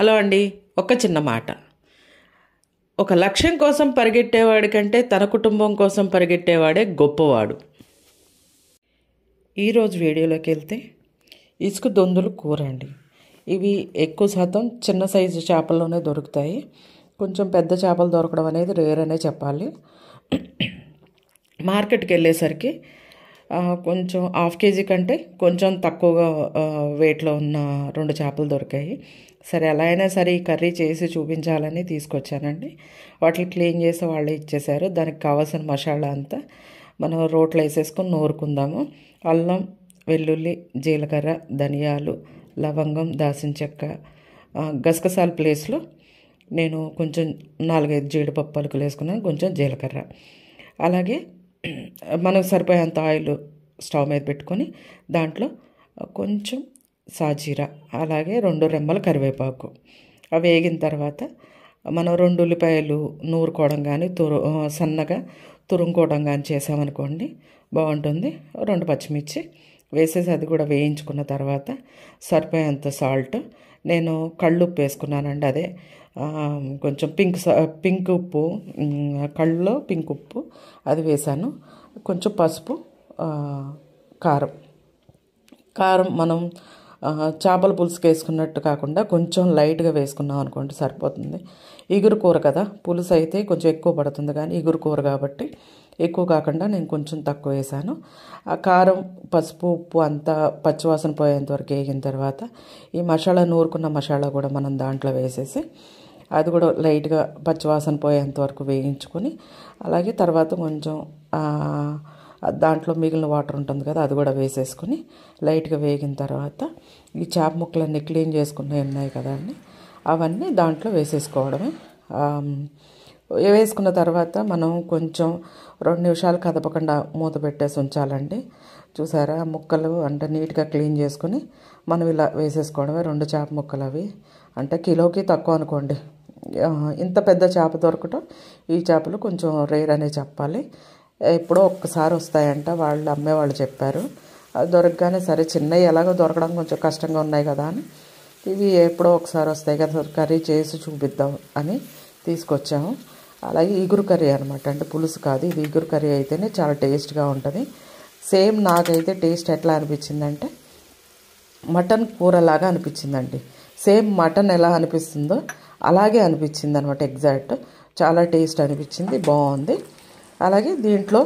Hello అండి. ఒక చిన్న మాట. ఒక లక్ష్యం కోసం పరిగెట్టేవాడి కంటే తన కుటుంబం కోసం పరిగెట్టేవాడే గొప్పవాడు. ఈరోజు వీడియోలోకి వెళ్తే ఇసుక దొందులు కూర అండి. ఇవి ఎక్కువ శాతం చిన్న సైజు చేపల్లోనే దొరుకుతాయి. కొంచెం పెద్ద చేపలు దొరకడం అనేది రేర్ అనే చెప్పాలి. మార్కెట్కి వెళ్ళేసరికి కొంచెం హాఫ్ కేజీ కంటే కొంచెం తక్కువగా వెయిట్లో ఉన్న 2 చేపలు దొరికాయి. సరే ఎలా అయినా సరే ఈ కర్రీ చేసి చూపించాలని తీసుకొచ్చానండి. వాటిని క్లీన్ చేసి వాళ్ళే ఇచ్చేసారు. దానికి కావాల్సిన మసాలా అంతా మనం రోట్లో వేసేసుకొని నూరుకుందాము. అల్లం, వెల్లుల్లి, జీలకర్ర, ధనియాలు, లవంగం, దాల్చిన చెక్క, గసగసాల ప్లేస్లో నేను కొంచెం 4-5 జీడిపప్పు పలుకులు వేసుకున్నాను, కొంచెం జీలకర్ర. అలాగే మనకు సరిపోయేంత ఆయిల్ స్టవ్ మీద పెట్టుకొని దాంట్లో కొంచెం సాజీరా, అలాగే 2 రెమ్మల కరివేపాకు. అవి వేగిన తర్వాత మనం 2 ఉల్లిపాయలు నూరుకోవడం కానీ సన్నగా తురుముకోవడం కానీ చేసామనుకోండి బాగుంటుంది. 2 పచ్చిమిర్చి వేసేసి అది కూడా వేయించుకున్న తర్వాత సరిపోయేంత సాల్ట్, నేను కళ్ళుప్పు వేసుకున్నానండి. అదే కొంచెం పింక్ ఉప్పు, కళ్ళులో పింక్ ఉప్పు అది వేసాను. కొంచెం పసుపు, కారం మనం చేపల పులుసుకి వేసుకున్నట్టు కాకుండా కొంచెం లైట్గా వేసుకున్నాం అనుకోండి సరిపోతుంది. ఇగురు కూర కదా, పులుసు అయితే కొంచెం ఎక్కువ పడుతుంది, కానీ ఇగురు కూర కాబట్టి ఎక్కువ కాకుండా నేను కొంచెం తక్కువ వేసాను. ఆ కారం, పసుపు, ఉప్పు అంతా పచ్చివాసన పోయేంత వరకు వేగిన తర్వాత ఈ మసాలా, నూరుకున్న మసాలా కూడా మనం దాంట్లో వేసేసి అది కూడా లైట్గా పచ్చివాసన పోయేంత వరకు వేయించుకొని, అలాగే తర్వాత కొంచెం దాంట్లో మిగిలిన వాటర్ ఉంటుంది కదా అది కూడా వేసేసుకొని లైట్గా వేగిన తర్వాత ఈ చేప ముక్కలన్నీ క్లీన్ చేసుకున్నవి ఉన్నాయి కదండి అవన్నీ దాంట్లో వేసేసుకోవడమే. వేసుకున్న తర్వాత మనం కొంచెం 2 నిమిషాలు కదపకుండా మూత పెట్టేసి ఉంచాలండి. చూసారా, ముక్కలు అంటే నీట్గా క్లీన్ చేసుకొని మనం ఇలా వేసేసుకోవడమే. 2 చేప ముక్కలు అవి అంటే కిలోకి తక్కువ అనుకోండి. ఇంత పెద్ద చేప దొరకటం ఈ చేపలు కొంచెం రేర్ అనే చెప్పాలి. ఎప్పుడో ఒక్కసారి వస్తాయంట, వాళ్ళు అమ్మేవాళ్ళు చెప్పారు. అది దొరకగానే సరే చిన్నవి ఎలాగో దొరకడం కొంచెం కష్టంగా ఉన్నాయి కదా అని ఇవి ఎప్పుడో ఒకసారి వస్తాయి కదా కర్రీ చేసి చూపిద్దాం అని తీసుకొచ్చాము. అలాగే ఇగురు కర్రీ అనమాట, అంటే పులుసు కాదు, ఇది ఇగురు కర్రీ అయితేనే చాలా టేస్ట్గా ఉంటుంది. సేమ్ నాకైతే టేస్ట్ ఎట్లా అనిపించిందంటే మటన్ కూరలాగా అనిపించిందండి. సేమ్ మటన్ ఎలా అనిపిస్తుందో అలాగే అనిపించింది అనమాట, ఎగ్జాక్ట్. చాలా టేస్ట్ అనిపించింది, బాగుంది. అలాగే దీంట్లో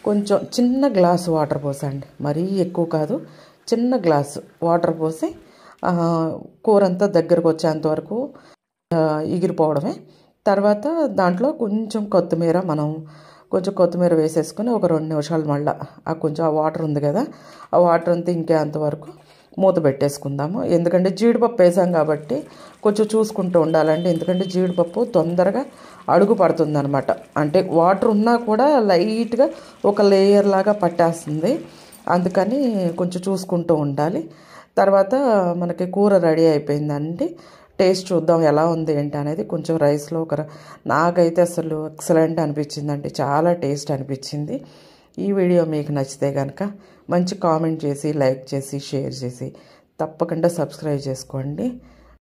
కొంచెం చిన్న గ్లాసు వాటర్ పోసండి, మరీ ఎక్కువ కాదు, చిన్న గ్లాసు వాటర్ పోసి కూర అంతా దగ్గరకు వచ్చేంత వరకు ఎగిరిపోవడమే. తర్వాత దాంట్లో కొంచెం కొత్తిమీర, మనం కొంచెం కొత్తిమీర వేసేసుకొని ఒక 2 నిమిషాలు మళ్ళీ కొంచెం ఆ వాటర్ ఉంది కదా ఆ వాటర్ అంతా ఇంకేంతవరకు మూత పెట్టేసుకుందాము. ఎందుకంటే జీడిపప్పు వేసాం కాబట్టి కొంచెం చూసుకుంటూ ఉండాలండి. ఎందుకంటే జీడిపప్పు తొందరగా అడుగు పడుతుంది అనమాట, అంటే వాటర్ ఉన్నా కూడా లైట్గా ఒక లేయర్ లాగా పట్టేస్తుంది, అందుకని కొంచెం చూసుకుంటూ ఉండాలి. తర్వాత మనకి కూర రెడీ అయిపోయిందండి. టేస్ట్ చూద్దాం ఎలా ఉంది ఏంటి అనేది. కొంచెం రైస్లో నాకైతే అసలు ఎక్సలెంట్ అనిపించిందండి, చాలా టేస్ట్ అనిపించింది. ఈ వీడియో మీకు నచ్చితే కనుక మంచి కామెంట్ చేసి, లైక్ చేసి, షేర్ చేసి తప్పకుండా సబ్స్క్రైబ్ చేసుకోండి.